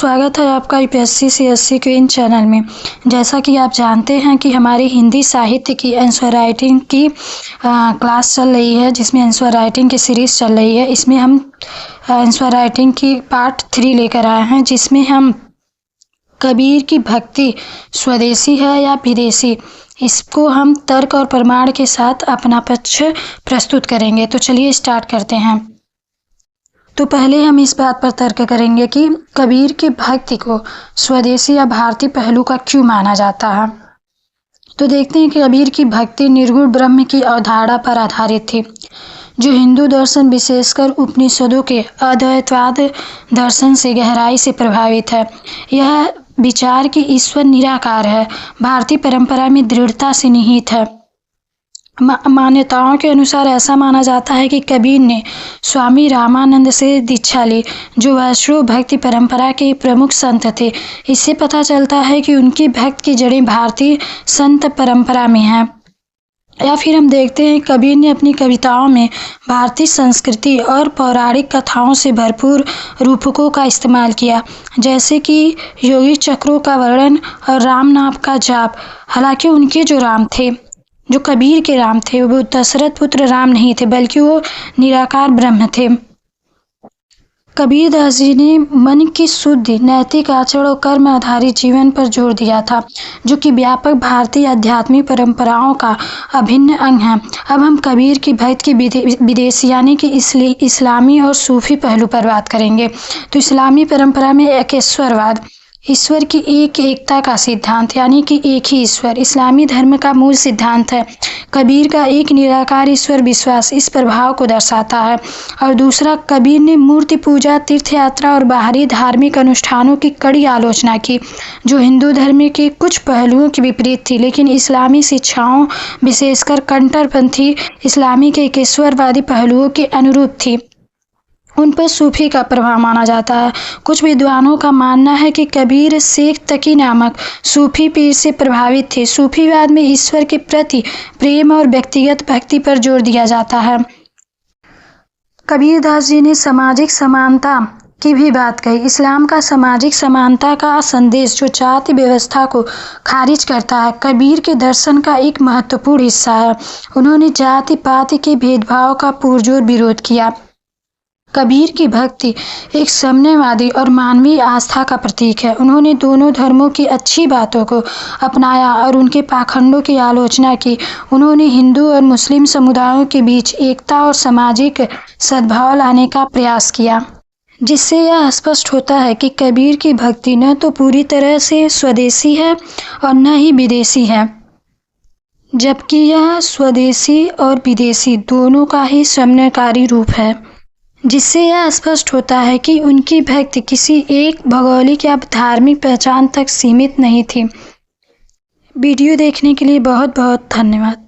स्वागत है आपका यूपीएससी सीएससी क्वीन चैनल में। जैसा कि आप जानते हैं कि हमारी हिंदी साहित्य की आंसर राइटिंग की क्लास चल रही है, जिसमें आंसर राइटिंग की सीरीज़ चल रही है। इसमें हम आंसर राइटिंग की पार्ट 3 लेकर आए हैं, जिसमें हम कबीर की भक्ति स्वदेशी है या विदेशी, इसको हम तर्क और प्रमाण के साथ अपना पक्ष प्रस्तुत करेंगे। तो चलिए स्टार्ट करते हैं। तो पहले हम इस बात पर तर्क करेंगे कि कबीर की भक्ति को स्वदेशी या भारतीय पहलू का क्यों माना जाता है। तो देखते हैं कि कबीर की भक्ति निर्गुण ब्रह्म की अवधारणा पर आधारित थी, जो हिंदू दर्शन विशेषकर उपनिषदों के अद्वैतवाद दर्शन से गहराई से प्रभावित है। यह विचार कि ईश्वर निराकार है, भारतीय परंपरा में दृढ़ता से निहित है। मान्यताओं के अनुसार ऐसा माना जाता है कि कबीर ने स्वामी रामानंद से दीक्षा ली, जो वैष्णव भक्ति परंपरा के प्रमुख संत थे। इससे पता चलता है कि उनकी भक्ति की जड़ें भारतीय संत परंपरा में हैं। या फिर हम देखते हैं कबीर ने अपनी कविताओं में भारतीय संस्कृति और पौराणिक कथाओं से भरपूर रूपकों का इस्तेमाल किया, जैसे कि योगी चक्रों का वर्णन और राम नाम का जाप। हालांकि उनके जो कबीर के राम थे, वो दशरथ पुत्र राम नहीं थे, बल्कि वो निराकार ब्रह्म थे। कबीर दास जी ने मन की शुद्धि, नैतिक आचरण और कर्म आधारित जीवन पर जोर दिया था, जो कि व्यापक भारतीय आध्यात्मिक परंपराओं का अभिन्न अंग है। अब हम कबीर की भक्ति की विदेशी यानी कि इस्लामी और सूफी पहलू पर बात करेंगे। तो इस्लामी परंपरा में एकेश्वरवाद, ईश्वर की एकता का सिद्धांत यानी कि एक ही ईश्वर, इस्लामी धर्म का मूल सिद्धांत है। कबीर का एक निराकार ईश्वर विश्वास इस प्रभाव को दर्शाता है। और दूसरा, कबीर ने मूर्ति पूजा, तीर्थ यात्रा और बाहरी धार्मिक अनुष्ठानों की कड़ी आलोचना की, जो हिंदू धर्म के कुछ पहलुओं के विपरीत थी, लेकिन इस्लामी शिक्षाओं, विशेषकर कट्टरपंथी इस्लामी के एकेश्वरवादी पहलुओं के अनुरूप थी। उन पर सूफी का प्रभाव माना जाता है। कुछ विद्वानों का मानना है कि कबीर शेख तकी नामक सूफी पीर से प्रभावित थे। सूफीवाद में ईश्वर के प्रति प्रेम और व्यक्तिगत भक्ति पर जोर दिया जाता है। कबीर दास जी ने सामाजिक समानता की भी बात कही। इस्लाम का सामाजिक समानता का संदेश, जो जाति व्यवस्था को खारिज करता है, कबीर के दर्शन का एक महत्वपूर्ण हिस्सा है। उन्होंने जाति पाति के भेदभाव का पुरजोर विरोध किया। कबीर की भक्ति एक साम्यवादी और मानवीय आस्था का प्रतीक है। उन्होंने दोनों धर्मों की अच्छी बातों को अपनाया और उनके पाखंडों की आलोचना की। उन्होंने हिंदू और मुस्लिम समुदायों के बीच एकता और सामाजिक सद्भाव लाने का प्रयास किया, जिससे यह स्पष्ट होता है कि कबीर की भक्ति न तो पूरी तरह से स्वदेशी है और न ही विदेशी है, जबकि यह स्वदेशी और विदेशी दोनों का ही समन्वयकारी रूप है, जिससे यह स्पष्ट होता है कि उनकी भक्ति किसी एक भौगोलिक या धार्मिक पहचान तक सीमित नहीं थी। वीडियो देखने के लिए बहुत बहुत धन्यवाद।